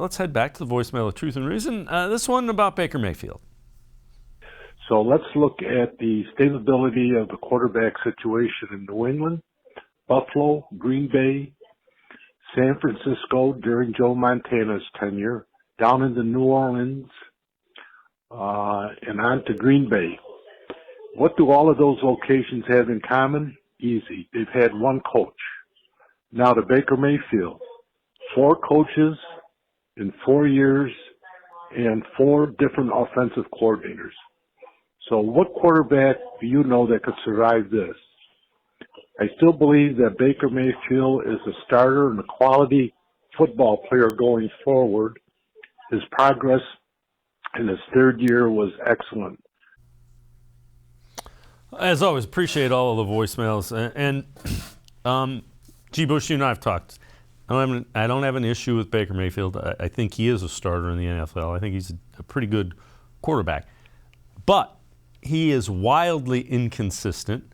let's head back to the voicemail of Truth and Reason. This one about Baker Mayfield. So let's look at the stability of the quarterback situation in New England, Buffalo, Green Bay, San Francisco during Joe Montana's tenure, down into New Orleans, and on to Green Bay. What do all of those locations have in common? Easy. They've had one coach. Now to Baker Mayfield. 4 coaches in 4 years and 4 different offensive coordinators. So what quarterback do you know that could survive this? I still believe that Baker Mayfield is a starter and a quality football player going forward. His progress in his 3rd year was excellent. As always, appreciate all of the voicemails. And G. Bush, you and I have talked. I don't have an issue with Baker Mayfield. I think he is a starter in the NFL. I think he's a pretty good quarterback. But he is wildly inconsistent.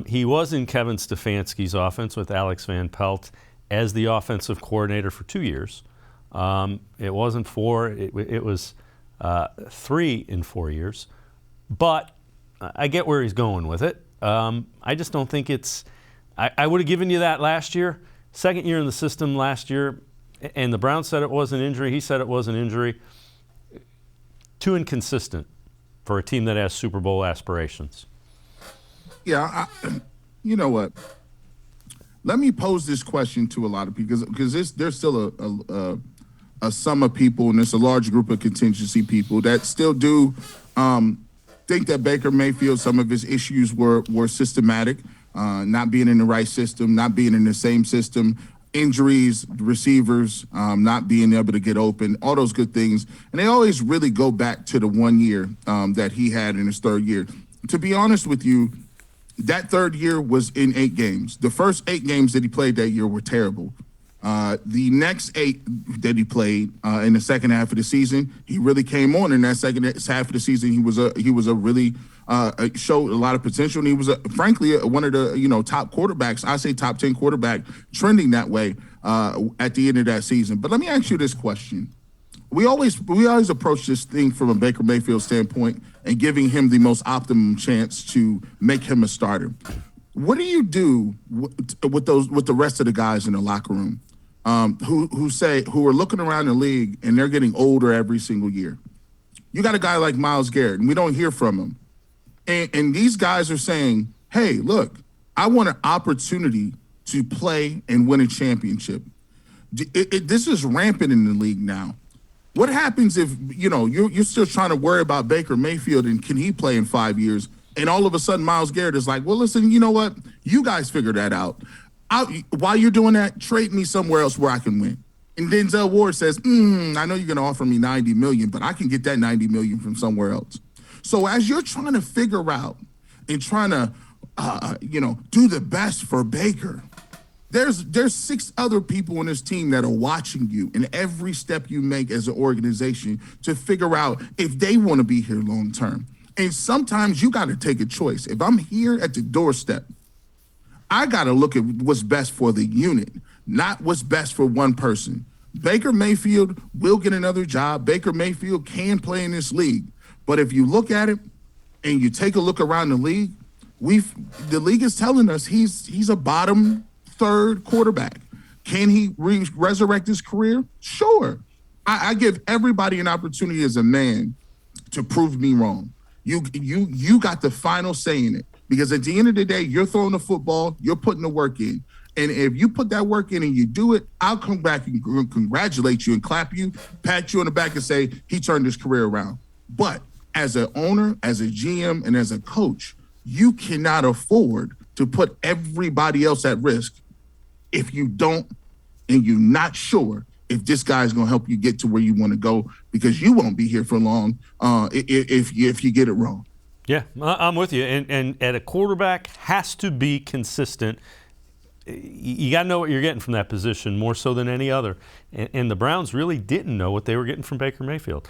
He was in Kevin Stefanski's offense with Alex Van Pelt as the offensive coordinator for 2 years. It wasn't 4. It was 3 in 4 years. But I get where he's going with it. I just don't think it's – I would have given you that last year. 2nd year in the system last year, and the Browns said it was an injury. He said it was an injury. Too inconsistent for a team that has Super Bowl aspirations. Yeah, you know what? Let me pose this question to a lot of people because there's still a sum of people, and there's a large group of contingency people that still do think that Baker Mayfield, some of his issues were systematic, not being in the right system, not being in the same system, injuries, receivers, not being able to get open, all those good things. And they always really go back to the 1 year that he had in his 3rd year. To be honest with you, that 3rd year was in 8 games. The first 8 games that he played that year were terrible. The next 8 that he played in the second half of the season, he really came on in that second half of the season. He was a really showed a lot of potential, and he was frankly one of the top quarterbacks. I say top 10 quarterback, trending that way at the end of that season. But let me ask you this question: we always approach this thing from a Baker Mayfield standpoint and giving him the most optimum chance to make him a starter. What do you do with the rest of the guys in the locker room who are looking around the league and they're getting older every single year? You got a guy like Myles Garrett, and we don't hear from him. And these guys are saying, hey, look, I want an opportunity to play and win a championship. This is rampant in the league now. What happens if, you're still trying to worry about Baker Mayfield and can he play in 5 years? And all of a sudden, Myles Garrett is like, well, listen, you know what? You guys figure that out. While you're doing that, trade me somewhere else where I can win. And Denzel Ward says, I know you're going to offer me $90 million, but I can get that $90 million from somewhere else. So as you're trying to figure out and trying to, do the best for Baker, there's 6 other people on this team that are watching you in every step you make as an organization to figure out if they want to be here long term. And sometimes you got to take a choice. If I'm here at the doorstep, I got to look at what's best for the unit, not what's best for one person. Baker Mayfield will get another job. Baker Mayfield can play in this league. But if you look at it and you take a look around the league, the league is telling us he's a bottom 3rd quarterback. Can he resurrect his career? Sure. I give everybody an opportunity as a man to prove me wrong. You got the final say in it, because at the end of the day, you're throwing the football, you're putting the work in. And if you put that work in and you do it, I'll come back and congratulate you and clap you, pat you on the back and say, he turned his career around. But as an owner, as a GM, and as a coach, you cannot afford to put everybody else at risk if you don't and you're not sure if this guy is going to help you get to where you want to go, because you won't be here for long if you get it wrong. Yeah, I'm with you. And at a quarterback has to be consistent. You got to know what you're getting from that position more so than any other. And the Browns really didn't know what they were getting from Baker Mayfield.